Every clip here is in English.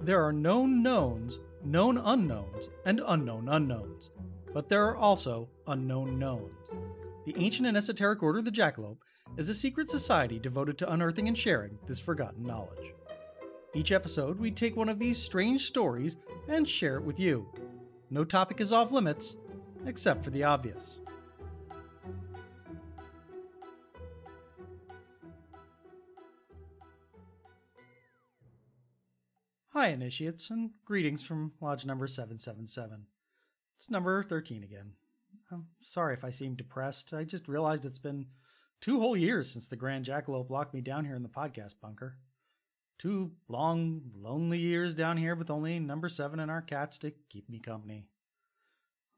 There are known knowns, known unknowns, and unknown unknowns. But there are also unknown knowns. The ancient and esoteric order of the Jackalope is a secret society devoted to unearthing and sharing this forgotten knowledge. Each episode, we take one of these strange stories and share it with you. No topic is off limits, except for the obvious. Hi, initiates, and greetings from Lodge number 777. It's number 13 again. I'm sorry if I seem depressed. I just realized it's been 2 whole years since the Grand Jackalope locked me down here in the podcast bunker. 2 long, lonely years down here with only number 7 and our cats to keep me company.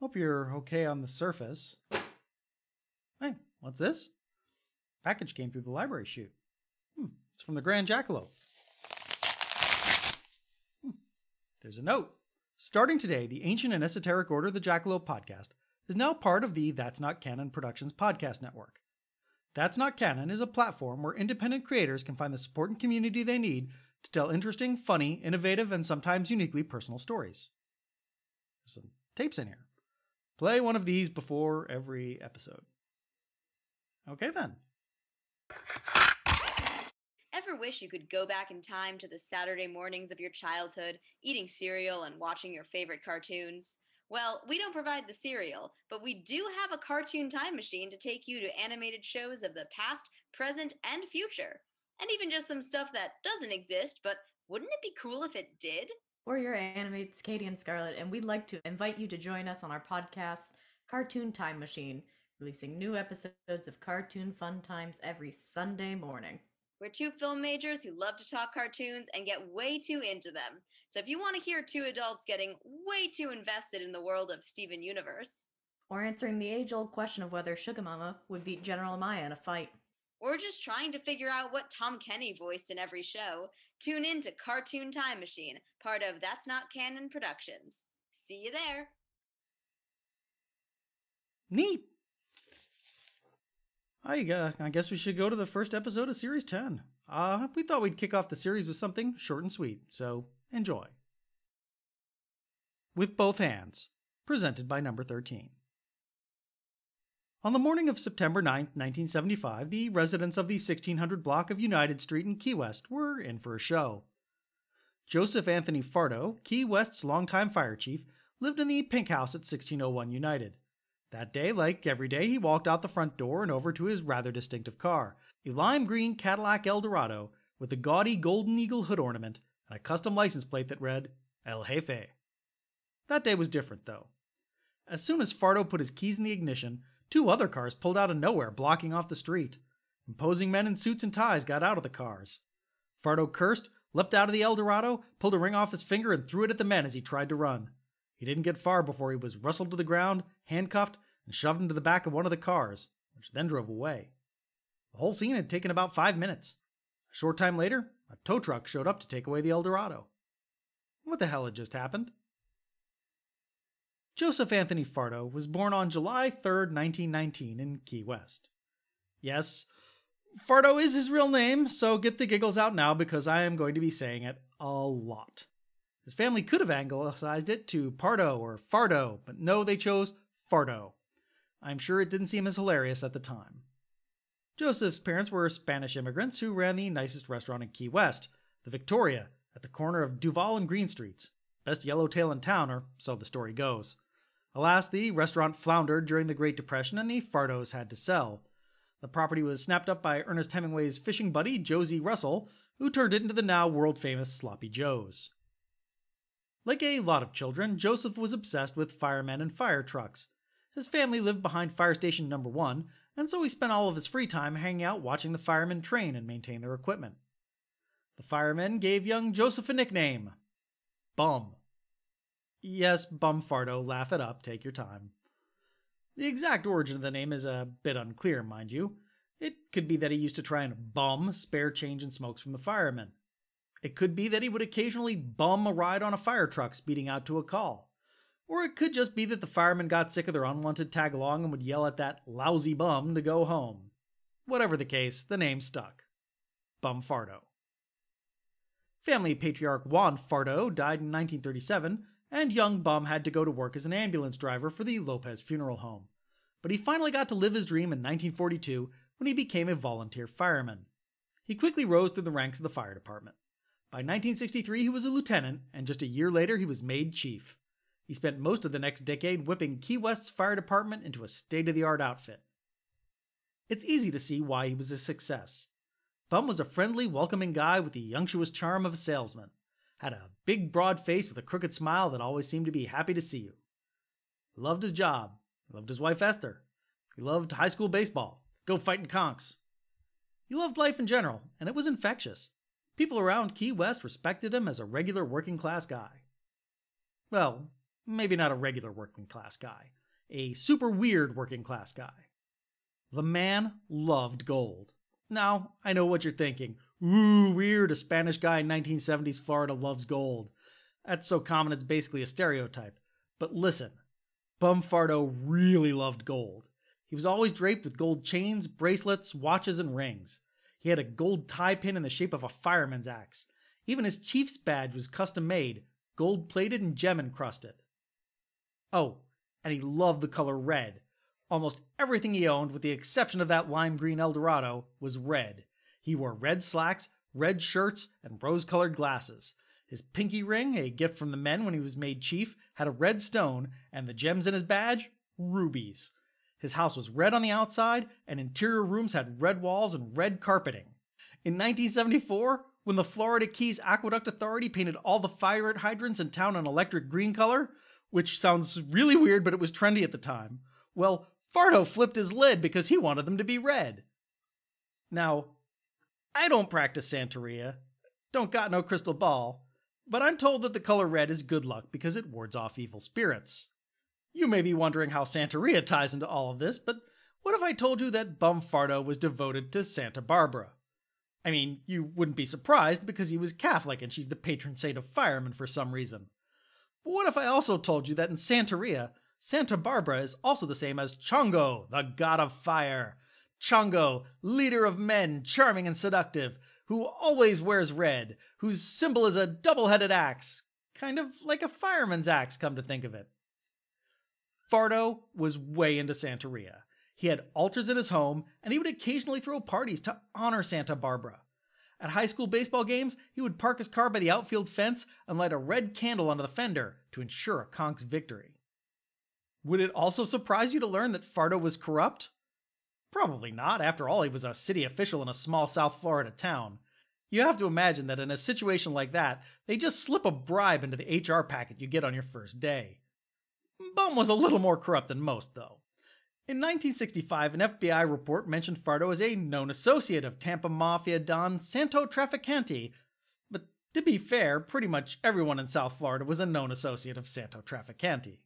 Hope you're okay on the surface. Hey, what's this? Package came through the library chute. It's from the Grand Jackalope. There's a note. Starting today, the Ancient and Esoteric Order of the Jackalope podcast is now part of the That's Not Canon Productions podcast network. That's Not Canon is a platform where independent creators can find the support and community they need to tell interesting, funny, innovative, and sometimes uniquely personal stories. There's some tapes in here. Play one of these before every episode. Okay then. Ever wish you could go back in time to the Saturday mornings of your childhood, eating cereal and watching your favorite cartoons? Well, we don't provide the cereal, but we do have a cartoon time machine to take you to animated shows of the past, present, and future. And even just some stuff that doesn't exist, but wouldn't it be cool if it did? We're your animates, Katie and Scarlett, and we'd like to invite you to join us on our podcast, Cartoon Time Machine, releasing new episodes of Cartoon Fun Times every Sunday morning. We're 2 film majors who love to talk cartoons and get way too into them. So if you want to hear 2 adults getting way too invested in the world of Steven Universe, or answering the age-old question of whether Sugar Mama would beat General Maya in a fight, or just trying to figure out what Tom Kenny voiced in every show, tune in to Cartoon Time Machine, part of That's Not Canon Productions. See you there. Neat. I guess we should go to the first episode of Series 10. We thought we'd kick off the series with something short and sweet, so enjoy. With Both Hands, presented by number 13. On the morning of September 9th, 1975, the residents of the 1600 block of United Street in Key West were in for a show. Joseph Anthony Farto, Key West's longtime fire chief, lived in the pink house at 1601 United. That day, like every day, he walked out the front door and over to his rather distinctive car, a lime green Cadillac Eldorado with a gaudy golden eagle hood ornament and a custom license plate that read, El Jefe. That day was different, though. As soon as Farto put his keys in the ignition, 2 other cars pulled out of nowhere, blocking off the street. Imposing men in suits and ties got out of the cars. Farto cursed, leapt out of the Eldorado, pulled a ring off his finger, and threw it at the men as he tried to run. He didn't get far before he was wrestled to the ground, handcuffed, and shoved into the back of one of the cars, which then drove away. The whole scene had taken about 5 minutes. A short time later, a tow truck showed up to take away the Eldorado. What the hell had just happened? Joseph Anthony Farto was born on July 3rd, 1919 in Key West. Yes, Farto is his real name, so get the giggles out now because I am going to be saying it a lot. His family could have anglicized it to Pardo or Fardo, but no, they chose Farto. I'm sure it didn't seem as hilarious at the time. Joseph's parents were Spanish immigrants who ran the nicest restaurant in Key West, the Victoria, at the corner of Duval and Green Streets. Best yellowtail in town, or so the story goes. Alas, the restaurant floundered during the Great Depression and the Fartos had to sell. The property was snapped up by Ernest Hemingway's fishing buddy, Josie Russell, who turned it into the now world-famous Sloppy Joe's. Like a lot of children, Joseph was obsessed with firemen and fire trucks. His family lived behind Fire Station No. 1, and so he spent all of his free time hanging out watching the firemen train and maintain their equipment. The firemen gave young Joseph a nickname: Bum. Yes, Bum Farto, laugh it up, take your time. The exact origin of the name is a bit unclear, mind you. It could be that he used to try and bum spare change and smokes from the firemen. It could be that he would occasionally bum a ride on a fire truck speeding out to a call. Or it could just be that the firemen got sick of their unwanted tag-along and would yell at that lousy bum to go home. Whatever the case, the name stuck. Bum Farto. Family patriarch Juan Farto died in 1937, and young Bum had to go to work as an ambulance driver for the Lopez Funeral Home. But he finally got to live his dream in 1942 when he became a volunteer fireman. He quickly rose through the ranks of the fire department. By 1963, he was a lieutenant, and just a year later, he was made chief. He spent most of the next decade whipping Key West's fire department into a state-of-the-art outfit. It's easy to see why he was a success. Bum was a friendly, welcoming guy with the unctuous charm of a salesman. Had a big, broad face with a crooked smile that always seemed to be happy to see you. He loved his job. He loved his wife Esther. He loved high school baseball. Go fighting conks. He loved life in general, and it was infectious. People around Key West respected him as a regular working class guy. Well, maybe not a regular working class guy. A super weird working class guy. The man loved gold. Now, I know what you're thinking. Ooh, weird, a Spanish guy in 1970s Florida loves gold. That's so common it's basically a stereotype. But listen, Bum Farto really loved gold. He was always draped with gold chains, bracelets, watches, and rings. He had a gold tie pin in the shape of a fireman's axe. Even his chief's badge was custom made, gold-plated and gem-encrusted. Oh, and he loved the color red. Almost everything he owned, with the exception of that lime green Eldorado, was red. He wore red slacks, red shirts, and rose-colored glasses. His pinky ring, a gift from the men when he was made chief, had a red stone, and the gems in his badge, rubies. His house was red on the outside, and interior rooms had red walls and red carpeting. In 1974, when the Florida Keys Aqueduct Authority painted all the fire hydrants in town an electric green color, which sounds really weird but it was trendy at the time, well, Farto flipped his lid because he wanted them to be red. Now, I don't practice Santeria, don't got no crystal ball, but I'm told that the color red is good luck because it wards off evil spirits. You may be wondering how Santeria ties into all of this, but what if I told you that Bum Farto was devoted to Santa Barbara? I mean, you wouldn't be surprised because he was Catholic and she's the patron saint of firemen for some reason. But what if I also told you that in Santeria, Santa Barbara is also the same as Chongo, the god of fire. Chongo, leader of men, charming and seductive, who always wears red, whose symbol is a double-headed axe. Kind of like a fireman's axe, come to think of it. Farto was way into Santeria. He had altars in his home, and he would occasionally throw parties to honor Santa Barbara. At high school baseball games, he would park his car by the outfield fence and light a red candle under the fender to ensure a conk's victory. Would it also surprise you to learn that Farto was corrupt? Probably not. After all, he was a city official in a small South Florida town. You have to imagine that in a situation like that, they just slip a bribe into the HR packet you get on your first day. Bum was a little more corrupt than most, though. In 1965, an FBI report mentioned Farto as a known associate of Tampa Mafia Don Santo Trafficante. But to be fair, pretty much everyone in South Florida was a known associate of Santo Trafficante.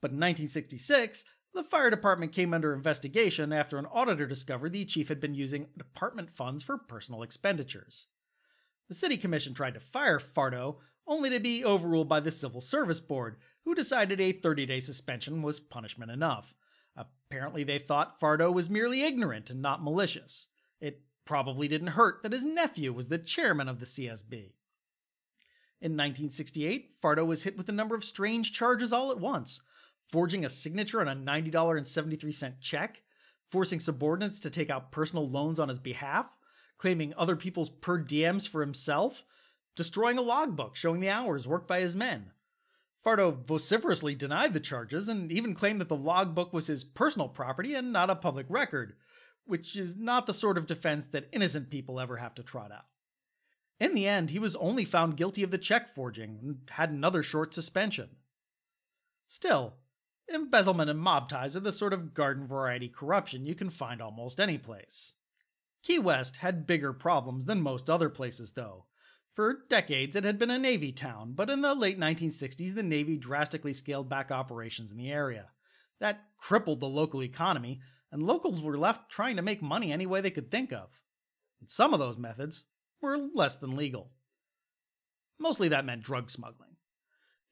But in 1966, the fire department came under investigation after an auditor discovered the chief had been using department funds for personal expenditures. The city commission tried to fire Farto, only to be overruled by the Civil Service Board, who decided a 30-day suspension was punishment enough. Apparently they thought Farto was merely ignorant and not malicious. It probably didn't hurt that his nephew was the chairman of the CSB. In 1968, Farto was hit with a number of strange charges all at once. Forging a signature on a $90.73 check, forcing subordinates to take out personal loans on his behalf, claiming other people's per diems for himself, destroying a logbook showing the hours worked by his men. Farto vociferously denied the charges and even claimed that the logbook was his personal property and not a public record, which is not the sort of defense that innocent people ever have to trot out. In the end, he was only found guilty of the check forging and had another short suspension. Still, embezzlement and mob ties are the sort of garden variety corruption you can find almost any place. Key West had bigger problems than most other places, though. For decades, it had been a Navy town, but in the late 1960s, the Navy drastically scaled back operations in the area. That crippled the local economy, and locals were left trying to make money any way they could think of. And some of those methods were less than legal. Mostly that meant drug smuggling.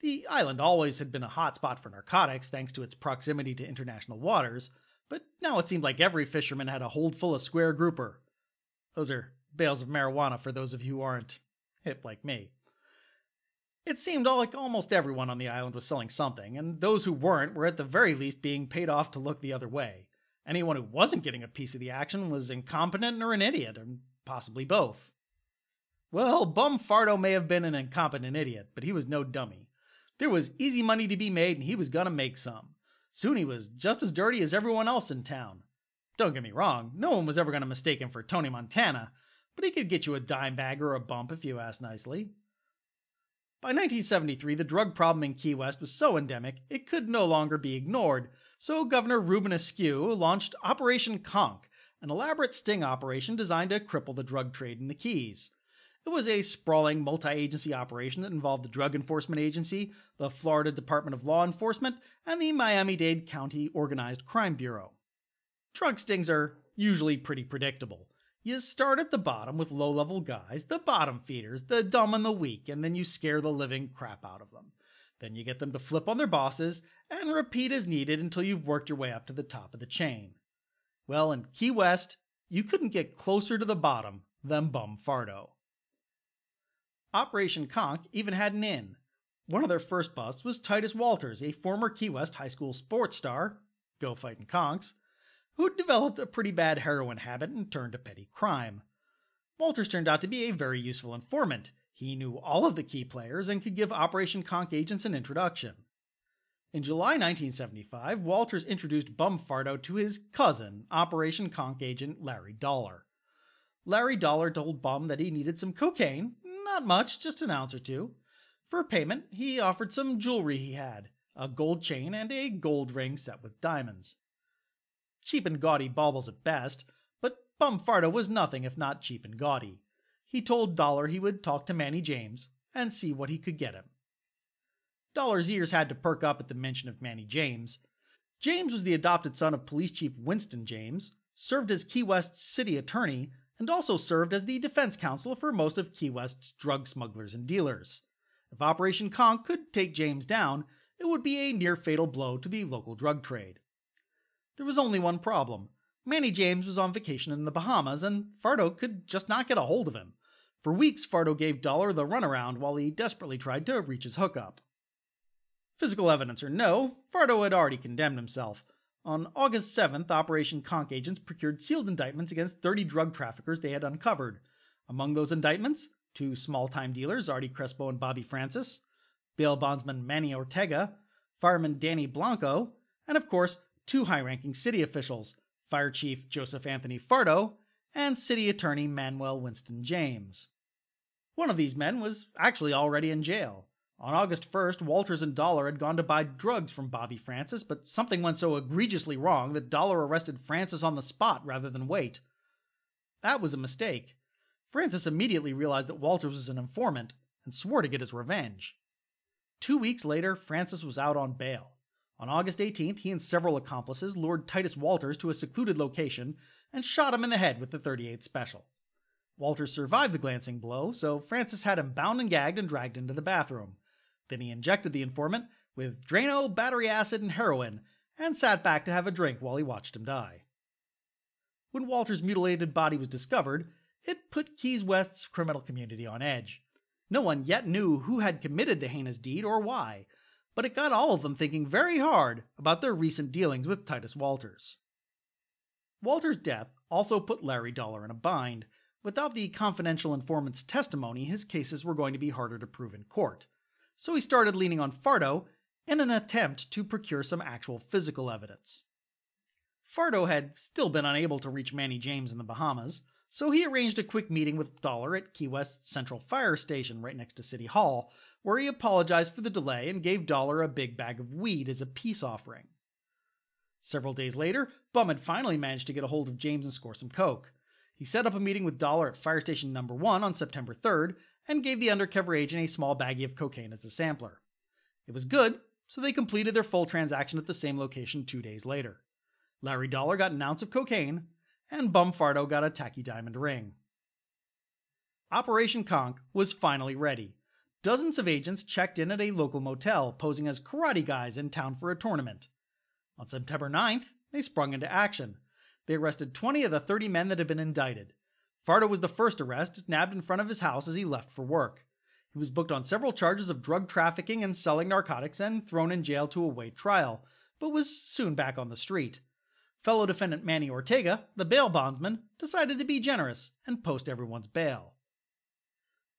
The island always had been a hotspot for narcotics thanks to its proximity to international waters, but now it seemed like every fisherman had a hold full of square grouper. Those are bales of marijuana for those of you who aren't hip like me. It seemed like almost everyone on the island was selling something, and those who weren't were at the very least being paid off to look the other way. Anyone who wasn't getting a piece of the action was incompetent or an idiot, or possibly both. Well, Bum Farto may have been an incompetent idiot, but he was no dummy. There was easy money to be made, and he was gonna make some. Soon he was just as dirty as everyone else in town. Don't get me wrong, no one was ever gonna mistake him for Tony Montana, but he could get you a dime bag or a bump if you asked nicely. By 1973, the drug problem in Key West was so endemic, it could no longer be ignored, so Governor Reuben Askew launched Operation Conch, an elaborate sting operation designed to cripple the drug trade in the Keys. It was a sprawling multi-agency operation that involved the Drug Enforcement Agency, the Florida Department of Law Enforcement, and the Miami-Dade County Organized Crime Bureau. Drug stings are usually pretty predictable. You start at the bottom with low-level guys, the bottom feeders, the dumb and the weak, and then you scare the living crap out of them. Then you get them to flip on their bosses, and repeat as needed until you've worked your way up to the top of the chain. Well, in Key West, you couldn't get closer to the bottom than Bum Farto. Operation Conch even had an in. One of their first busts was Titus Walters, a former Key West high school sports star, go fightin' conchs, who developed a pretty bad heroin habit and turned to petty crime. Walters turned out to be a very useful informant. He knew all of the key players and could give Operation Conch agents an introduction. In July 1975, Walters introduced Bum Farto to his cousin, Operation Conch agent Larry Dollar. Larry Dollar told Bum that he needed some cocaine, not much, just an ounce or two. For payment, he offered some jewelry he had, a gold chain and a gold ring set with diamonds. Cheap and gaudy baubles at best, but Bum Farto was nothing if not cheap and gaudy. He told Dollar he would talk to Manny James and see what he could get him. Dollar's ears had to perk up at the mention of Manny James. James was the adopted son of Police Chief Winston James, served as Key West's city attorney, and also served as the defense counsel for most of Key West's drug smugglers and dealers. If Operation Conch could take James down, it would be a near-fatal blow to the local drug trade. There was only one problem. Manny James was on vacation in the Bahamas, and Farto could just not get a hold of him. For weeks, Farto gave Dollar the runaround while he desperately tried to reach his hookup. Physical evidence or no, Farto had already condemned himself. On August 7th, Operation Conch agents procured sealed indictments against 30 drug traffickers they had uncovered. Among those indictments, 2 small-time dealers, Artie Crespo and Bobby Francis, bail bondsman Manny Ortega, fireman Danny Blanco, and of course, 2 high-ranking city officials, Fire Chief Joseph Anthony Farto and City Attorney Manuel Winston James. One of these men was actually already in jail. On August 1st, Walters and Dollar had gone to buy drugs from Bobby Francis, but something went so egregiously wrong that Dollar arrested Francis on the spot rather than wait. That was a mistake. Francis immediately realized that Walters was an informant and swore to get his revenge. 2 weeks later, Francis was out on bail. On August 18th, he and several accomplices lured Titus Walters to a secluded location and shot him in the head with the .38 Special. Walters survived the glancing blow, so Francis had him bound and gagged and dragged into the bathroom. Then he injected the informant with Drano, battery acid, and heroin, and sat back to have a drink while he watched him die. When Walter's mutilated body was discovered, it put Keys West's criminal community on edge. No one yet knew who had committed the heinous deed or why, but it got all of them thinking very hard about their recent dealings with Titus Walters. Walters' death also put Larry Dollar in a bind. Without the confidential informant's testimony, his cases were going to be harder to prove in court. So he started leaning on Farto in an attempt to procure some actual physical evidence. Farto had still been unable to reach Manny James in the Bahamas, so he arranged a quick meeting with Dollar at Key West's Central Fire Station right next to City Hall, where he apologized for the delay and gave Dollar a big bag of weed as a peace offering. Several days later, Bum had finally managed to get a hold of James and score some coke. He set up a meeting with Dollar at Fire Station No. 1 on September 3rd and gave the undercover agent a small baggie of cocaine as a sampler. It was good, so they completed their full transaction at the same location 2 days later. Larry Dollar got an ounce of cocaine, and Bum Farto got a tacky diamond ring. Operation Conch was finally ready. Dozens of agents checked in at a local motel, posing as karate guys in town for a tournament. On September 9th, they sprung into action. They arrested 20 of the 30 men that had been indicted. Farto was the first arrest, nabbed in front of his house as he left for work. He was booked on several charges of drug trafficking and selling narcotics and thrown in jail to await trial, but was soon back on the street. Fellow defendant Manny Ortega, the bail bondsman, decided to be generous and post everyone's bail.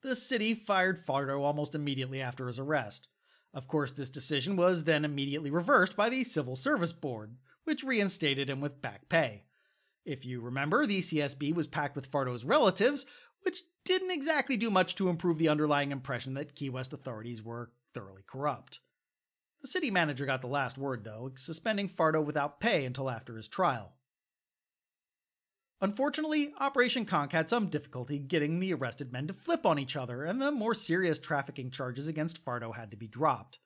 The city fired Farto almost immediately after his arrest. Of course, this decision was then immediately reversed by the Civil Service Board, which reinstated him with back pay. If you remember, the CSB was packed with Farto's relatives, which didn't exactly do much to improve the underlying impression that Key West authorities were thoroughly corrupt. The city manager got the last word, though, suspending Farto without pay until after his trial. Unfortunately, Operation Conch had some difficulty getting the arrested men to flip on each other, and the more serious trafficking charges against Farto had to be dropped.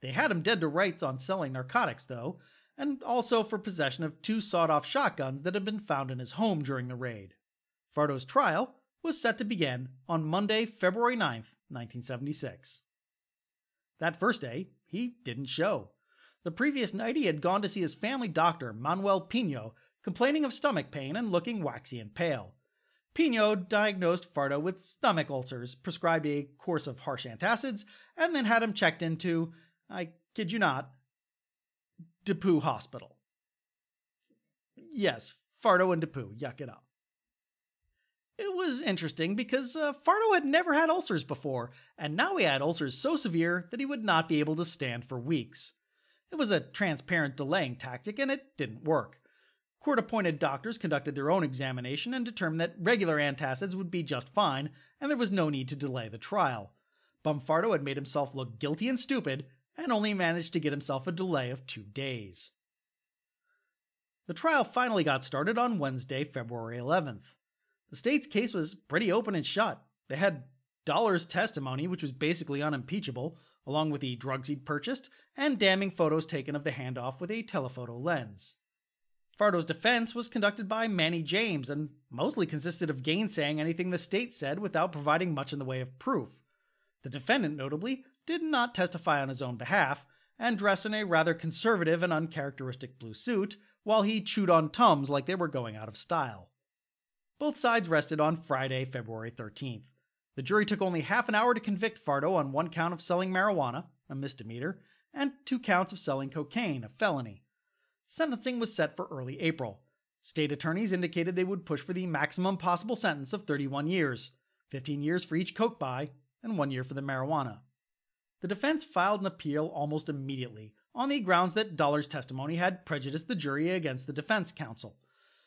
They had him dead to rights on selling narcotics, though, and also for possession of 2 sawed-off shotguns that had been found in his home during the raid. Farto's trial was set to begin on Monday, February 9th, 1976. That first day, he didn't show. The previous night he had gone to see his family doctor, Manuel Pino, complaining of stomach pain and looking waxy and pale. Pino diagnosed Farto with stomach ulcers, prescribed a course of harsh antacids, and then had him checked into, I kid you not, DePue Hospital. Yes, Farto and DePue, yuck it up. It was interesting because Farto had never had ulcers before, and now he had ulcers so severe that he would not be able to stand for weeks. It was a transparent delaying tactic, and it didn't work. Court-appointed doctors conducted their own examination and determined that regular antacids would be just fine, and there was no need to delay the trial. Bum Farto had made himself look guilty and stupid, and only managed to get himself a delay of 2 days. The trial finally got started on Wednesday, February 11th. The state's case was pretty open and shut. They had Dollar's testimony, which was basically unimpeachable, along with the drugs he'd purchased, and damning photos taken of the handoff with a telephoto lens. Farto's defense was conducted by Manny James and mostly consisted of gainsaying anything the state said without providing much in the way of proof. The defendant, notably, did not testify on his own behalf, and dressed in a rather conservative and uncharacteristic blue suit, while he chewed on Tums like they were going out of style. Both sides rested on Friday, February 13th. The jury took only half an hour to convict Farto on 1 count of selling marijuana, a misdemeanor, and 2 counts of selling cocaine, a felony. Sentencing was set for early April. State attorneys indicated they would push for the maximum possible sentence of 31 years, 15 years for each coke buy, and 1 year for the marijuana. The defense filed an appeal almost immediately, on the grounds that Dollar's testimony had prejudiced the jury against the defense counsel.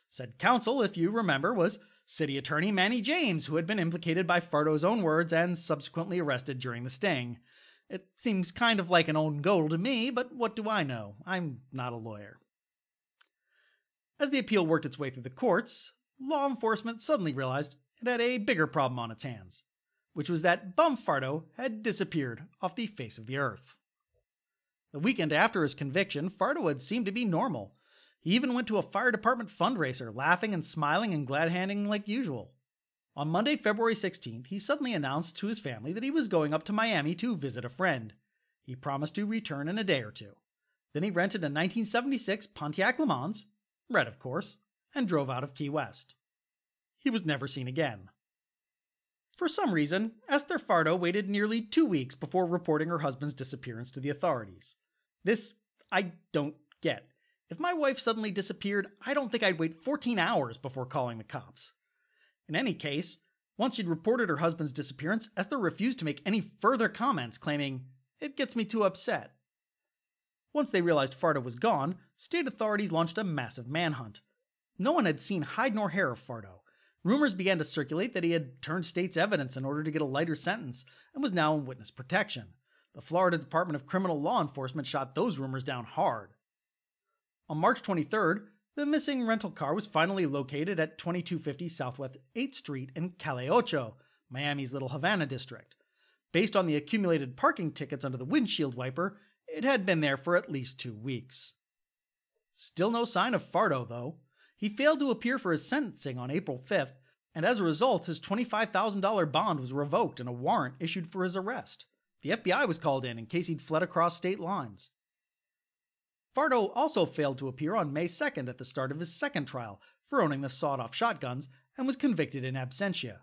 Said counsel, if you remember, was City Attorney Manny James, who had been implicated by Farto's own words and subsequently arrested during the sting. It seems kind of like an own goal to me, but what do I know? I'm not a lawyer. As the appeal worked its way through the courts, law enforcement suddenly realized it had a bigger problem on its hands, which was that Bum Farto had disappeared off the face of the earth. The weekend after his conviction, Farto had seemed to be normal. He even went to a fire department fundraiser, laughing and smiling and glad-handing like usual. On Monday, February 16th, he suddenly announced to his family that he was going up to Miami to visit a friend. He promised to return in a day or 2. Then he rented a 1976 Pontiac Le Mans, red of course, and drove out of Key West. He was never seen again. For some reason, Esther Farto waited nearly 2 weeks before reporting her husband's disappearance to the authorities. This I don't get. If my wife suddenly disappeared, I don't think I'd wait 14 hours before calling the cops. In any case, once she'd reported her husband's disappearance, Esther refused to make any further comments, claiming, "It gets me too upset." Once they realized Farto was gone, state authorities launched a massive manhunt. No one had seen hide nor hair of Farto. Rumors began to circulate that he had turned state's evidence in order to get a lighter sentence and was now in witness protection. The Florida Department of Criminal Law Enforcement shot those rumors down hard. On March 23rd, the missing rental car was finally located at 2250 Southwest 8th Street in Calle Ocho, Miami's Little Havana district. Based on the accumulated parking tickets under the windshield wiper, it had been there for at least 2 weeks. Still no sign of Farto, though. He failed to appear for his sentencing on April 5th, and as a result, his $25,000 bond was revoked and a warrant issued for his arrest. The FBI was called in case he'd fled across state lines. Farto also failed to appear on May 2nd at the start of his second trial for owning the sawed-off shotguns and was convicted in absentia.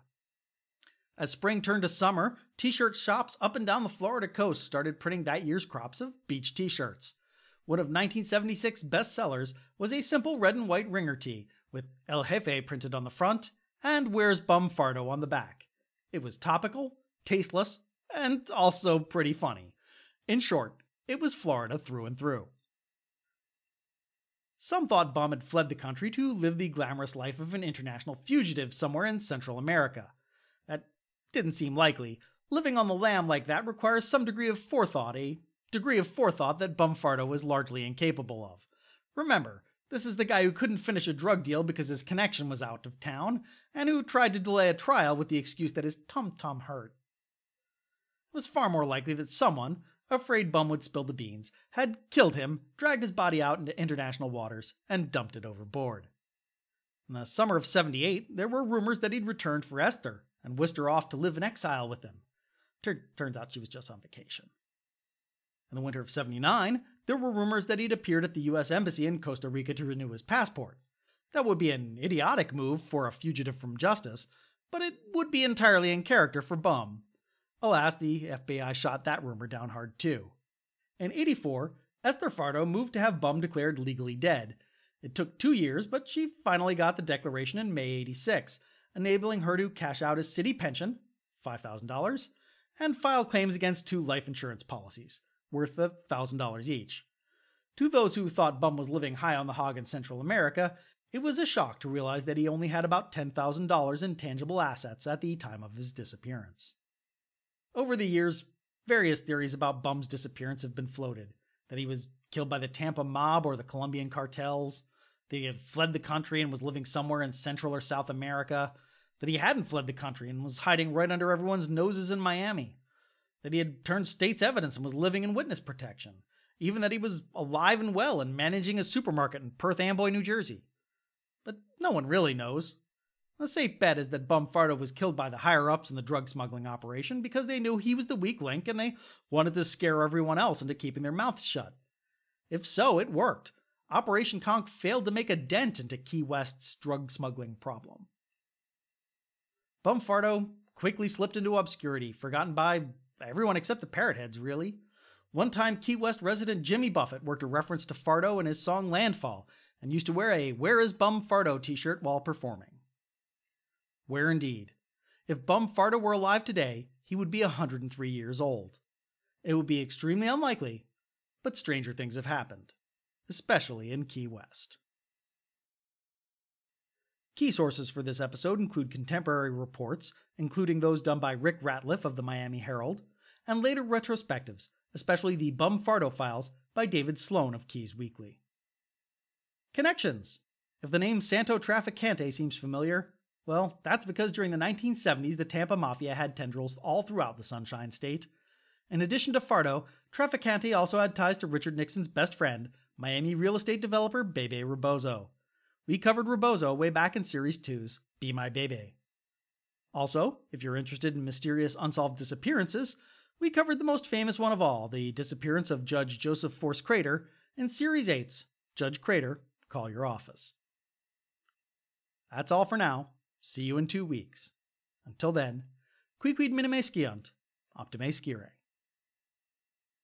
As spring turned to summer, t-shirt shops up and down the Florida coast started printing that year's crops of beach t-shirts. One of 1976's bestsellers was a simple red and white ringer tee with El Jefe printed on the front and Where's Bum Farto on the back. It was topical, tasteless, and also pretty funny. In short, it was Florida through and through. Some thought Bum had fled the country to live the glamorous life of an international fugitive somewhere in Central America. That didn't seem likely. Living on the lam like that requires some degree of forethought, a degree of forethought that Bum Farto was largely incapable of. Remember, this is the guy who couldn't finish a drug deal because his connection was out of town, and who tried to delay a trial with the excuse that his tum-tum hurt. It was far more likely that someone, afraid Bum would spill the beans, had killed him, dragged his body out into international waters, and dumped it overboard. In the summer of '78, there were rumors that he'd returned for Esther and whisked her off to live in exile with him. Turns out she was just on vacation. In the winter of '79, there were rumors that he'd appeared at the U.S. Embassy in Costa Rica to renew his passport. That would be an idiotic move for a fugitive from justice, but it would be entirely in character for Bum. Alas, the FBI shot that rumor down hard too. In '84, Esther Farto moved to have Bum declared legally dead. It took 2 years, but she finally got the declaration in May '86, enabling her to cash out his city pension, $5,000, and file claims against 2 life insurance policies, worth $1,000 each. To those who thought Bum was living high on the hog in Central America, it was a shock to realize that he only had about $10,000 in tangible assets at the time of his disappearance. Over the years, various theories about Bum's disappearance have been floated. That he was killed by the Tampa mob or the Colombian cartels, that he had fled the country and was living somewhere in Central or South America, that he hadn't fled the country and was hiding right under everyone's noses in Miami, that he had turned state's evidence and was living in witness protection, even that he was alive and well and managing a supermarket in Perth Amboy, New Jersey. But no one really knows. The safe bet is that Bum Farto was killed by the higher-ups in the drug smuggling operation because they knew he was the weak link and they wanted to scare everyone else into keeping their mouths shut. If so, it worked. Operation Conch failed to make a dent into Key West's drug smuggling problem. Bum Farto quickly slipped into obscurity, forgotten by everyone except the parrot heads, really. One time, Key West resident Jimmy Buffett worked a reference to Farto in his song Landfall and used to wear a Where is Bum Farto t-shirt while performing. Where indeed. If Bum Farto were alive today, he would be 103 years old. It would be extremely unlikely, but stranger things have happened, especially in Key West. Key sources for this episode include contemporary reports, including those done by Rick Ratliff of the Miami Herald, and later retrospectives, especially the Bum Farto files by David Sloan of Keys Weekly. Connections. If the name Santo Trafficante seems familiar, well, that's because during the 1970s the Tampa Mafia had tendrils all throughout the Sunshine State. In addition to Farto, Trafficante also had ties to Richard Nixon's best friend, Miami real estate developer Bebe Rebozo. We covered Rebozo way back in Series 2's Be My Bebe. Also, if you're interested in mysterious unsolved disappearances, we covered the most famous one of all, the disappearance of Judge Joseph Force Crater, in Series 8's Judge Crater, Call Your Office. That's all for now. See you in 2 weeks. Until then, quid minime sciunt, optime scire.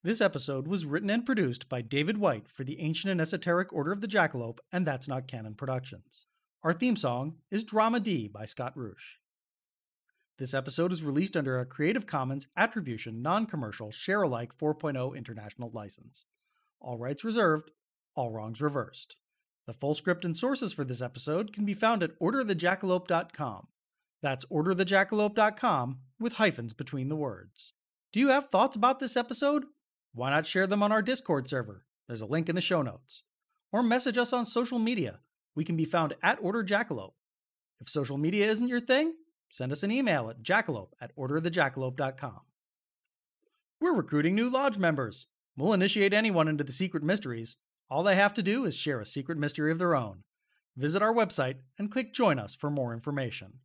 This episode was written and produced by David White for the Ancient and Esoteric Order of the Jackalope and That's Not Canon Productions. Our theme song is Drama D by Scott Roosh. This episode is released under a Creative Commons Attribution Non-Commercial Share-alike 4.0 International License. All rights reserved, all wrongs reversed. The full script and sources for this episode can be found at orderthejackalope.com. That's orderthejackalope.com with hyphens between the words. Do you have thoughts about this episode? Why not share them on our Discord server? There's a link in the show notes. Or message us on social media. We can be found at orderjackalope. If social media isn't your thing, send us an email at jackalope@orderthejackalope.com. We're recruiting new lodge members. We'll initiate anyone into the secret mysteries. All they have to do is share a secret mystery of their own. Visit our website and click Join Us for more information.